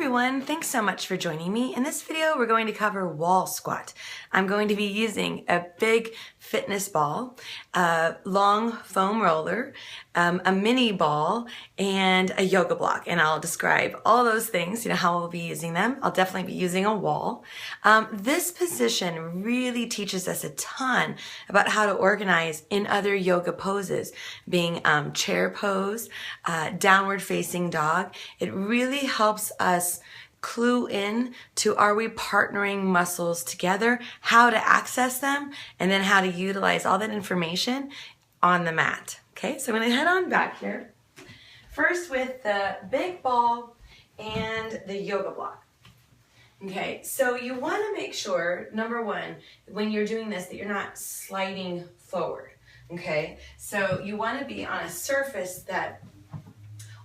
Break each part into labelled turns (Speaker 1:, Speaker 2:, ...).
Speaker 1: everyone, thanks so much for joining me. In this video, we're going to cover wall squat. I'm going to be using a big fitness ball, a long foam roller, a mini ball, and a yoga block. And I'll describe all those things, how we'll be using them. I'll definitely be using a wall. This position really teaches us a ton about how to organize in other yoga poses, being chair pose, downward facing dog. It really helps us clue in to, are we partnering muscles together, how to access them, and then how to utilize all that information on the mat. Okay, so I'm going to head on back here. First with the big ball and the yoga block. Okay, so you want to make sure, number one, when you're doing this, that you're not sliding forward. Okay, so you want to be on a surface that,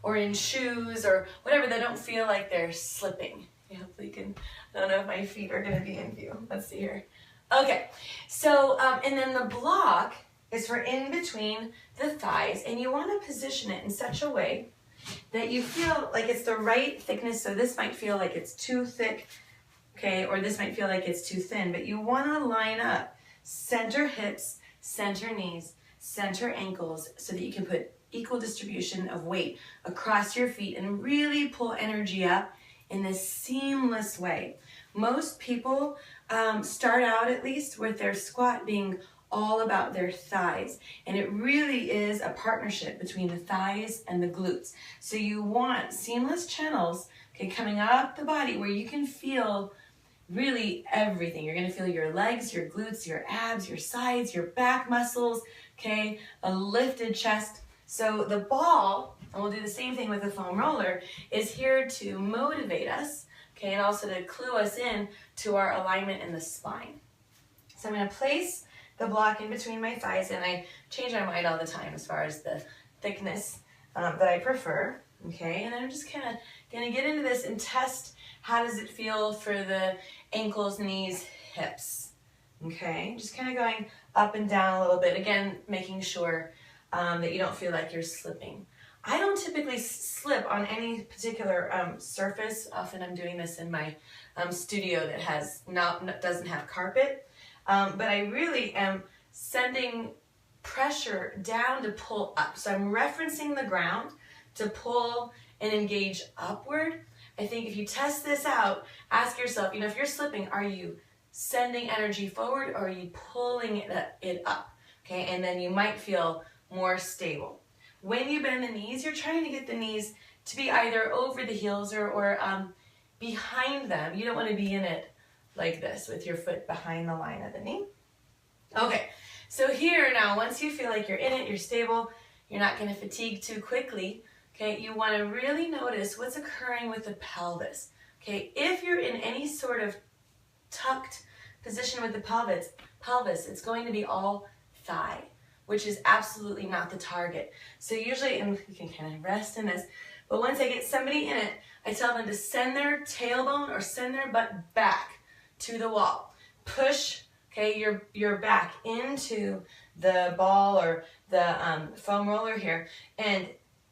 Speaker 1: or in shoes or whatever, that don't feel like they're slipping. Hopefully you can, I don't know if my feet are going to be in view. Let's see here. Okay, so, and then the block is for in between the thighs, and you want to position it in such a way that you feel like it's the right thickness. So this might feel like it's too thick, okay, or this might feel like it's too thin, but you want to line up center hips, center knees, center ankles, so that you can put equal distribution of weight across your feet and really pull energy up in this seamless way. Most people start out, at least, with their squat being all about their thighs, and it really is a partnership between the thighs and the glutes. So you want seamless channels, okay, coming up the body where you can feel really everything. You're going to feel your legs, your glutes, your abs, your sides, your back muscles, okay, a lifted chest. So the ball, and we'll do the same thing with the foam roller, is here to motivate us, okay, and also to clue us in to our alignment in the spine. So I'm going to place the block in between my thighs, and I change my mind all the time as far as the thickness that I prefer, okay, and then I'm just kind of going to get into this and test how does it feel for the ankles, knees, hips, okay, just kind of going up and down a little bit, again, making sure that you don't feel like you're slipping. I don't typically slip on any particular surface. Often I'm doing this in my studio that has doesn't have carpet, but I really am sending pressure down to pull up. So I'm referencing the ground to pull and engage upward. I think if you test this out, ask yourself, if you're slipping, are you sending energy forward or are you pulling it up? Okay, and then you might feel more stable. When you bend the knees, you're trying to get the knees to be either over the heels or behind them. You don't want to be in it like this with your foot behind the line of the knee. Okay, so here now, once you feel like you're in it, you're stable, you're not going to fatigue too quickly, okay, you want to really notice what's occurring with the pelvis. Okay, if you're in any sort of tucked position with the pelvis, it's going to be all thigh, which is absolutely not the target. So usually, and you can kind of rest in this, but once I get somebody in it, I tell them to send their tailbone or send their butt back to the wall. Push, okay, your back into the ball or the foam roller here, and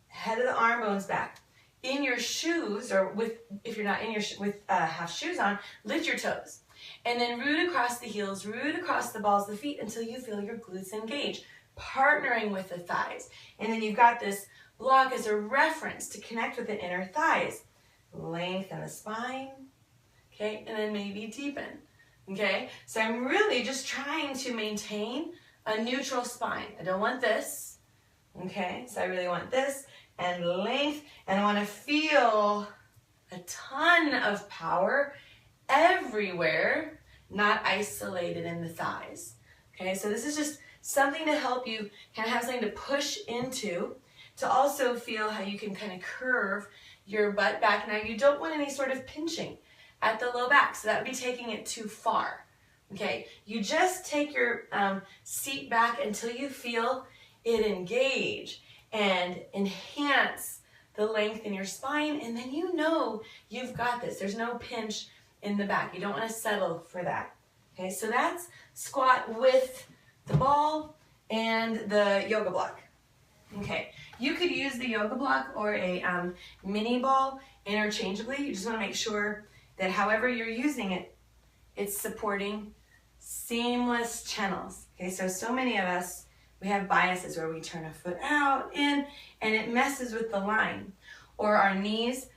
Speaker 1: head of the arm bones back. In your shoes, or if you're not in your have shoes on, lift your toes. And then root across the heels, root across the balls of the feet until you feel your glutes engage, partnering with the thighs. And then you've got this block as a reference to connect with the inner thighs. Lengthen the spine, okay, and then maybe deepen, okay? So I'm really just trying to maintain a neutral spine. I don't want this, okay? So I really want this, and length, and I want to feel a ton of power everywhere, not isolated in the thighs, okay? So this is just something to help you kind of have something to push into, to also feel how you can kind of curve your butt back. Now, you don't want any sort of pinching at the low back, so that would be taking it too far, okay? You just take your seat back until you feel it engage and enhance the length in your spine, and then you've got this. There's no pinch in the back. You don't want to settle for that, okay? So that's squat with the ball and the yoga block. Okay, you could use the yoga block or a mini ball interchangeably. You just want to make sure that however you're using it, it's supporting seamless channels. Okay, so many of us, we have biases where we turn a foot out, in, and it messes with the line. Or our knees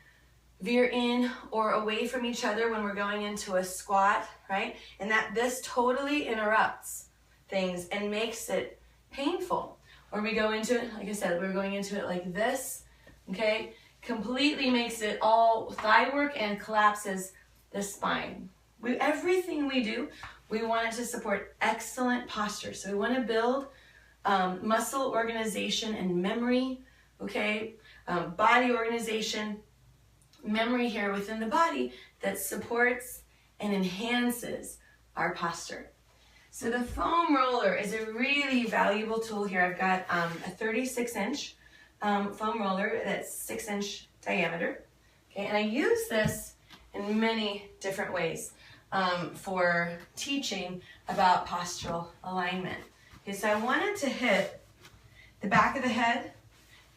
Speaker 1: veer in or away from each other when we're going into a squat, right? And this totally interrupts things and makes it painful. Or we go into it, like I said, we're going into it like this, okay? Completely makes it all thigh work and collapses the spine. Everything we do, we want it to support excellent posture. So we want to build muscle organization and memory, okay? Body organization, memory here within the body that supports and enhances our posture. So the foam roller is a really valuable tool here. I've got a 36-inch foam roller that's 6-inch diameter. Okay, and I use this in many different ways for teaching about postural alignment. Okay, so I wanted to hit the back of the head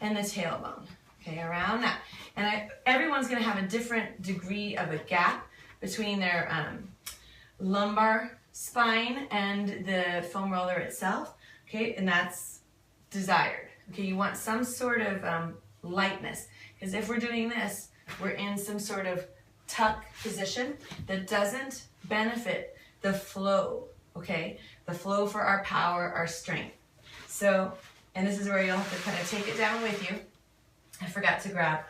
Speaker 1: and the tailbone. Okay, around that. And everyone's going to have a different degree of a gap between their lumbar spine and the foam roller itself. Okay, and that's desired. Okay, you want some sort of lightness, because if we're doing this, we're in some sort of tuck position that doesn't benefit the flow, okay? The flow for our power, our strength. So, and this is where you'll have to kind of take it down with you. I forgot to grab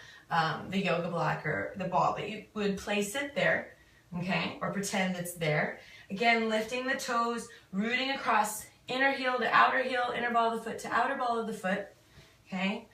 Speaker 1: the yoga block or the ball, but you would place it there, okay? Or pretend it's there. Again, lifting the toes, rooting across inner heel to outer heel, inner ball of the foot to outer ball of the foot, okay?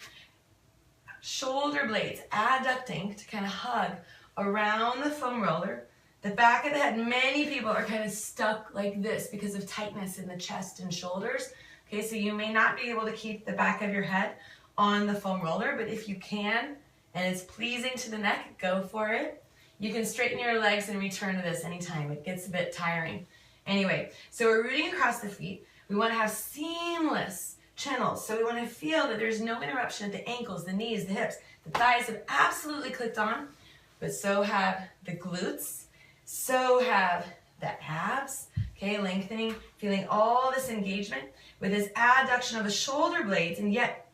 Speaker 1: Shoulder blades, adducting to kind of hug around the foam roller. The back of the head, many people are kind of stuck like this because of tightness in the chest and shoulders. Okay, so you may not be able to keep the back of your head on the foam roller, but if you can, and it's pleasing to the neck, go for it. You can straighten your legs and return to this anytime. It gets a bit tiring. Anyway, so we're rooting across the feet. We want to have seamless channels. So we want to feel that there's no interruption at the ankles, the knees, the hips. The thighs have absolutely clicked on, but so have the glutes, so have the abs, okay, lengthening, feeling all this engagement with this adduction of the shoulder blades, and yet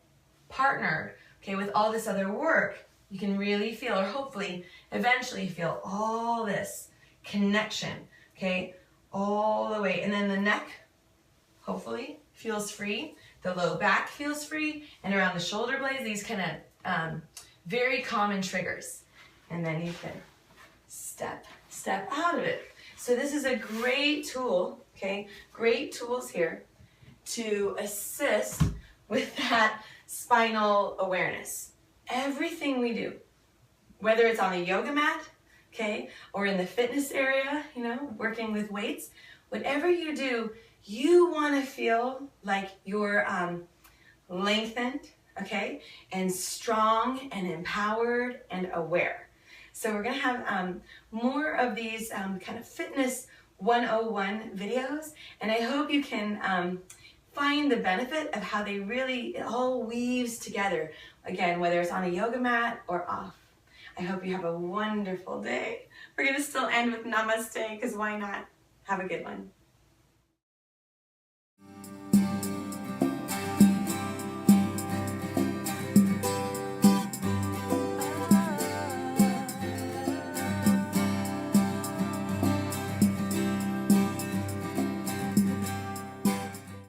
Speaker 1: partnered, okay, with all this other work, you can really feel, or hopefully eventually feel all this connection, okay, all the way. And then the neck, hopefully, feels free. The low back feels free. And around the shoulder blades, these kind of very common triggers. And then you can step out of it. So this is a great tool, okay, great tools here to assist with that spinal awareness. Everything we do, whether it's on the yoga mat, okay, or in the fitness area, you know, working with weights, whatever you do, you want to feel like you're lengthened, okay, and strong and empowered and aware. So we're going to have more of these kind of fitness 101 videos, and I hope you can find the benefit of how they really, it all weaves together. Again, whether it's on a yoga mat or off. I hope you have a wonderful day. We're going to still end with namaste, because why not? Have a good one.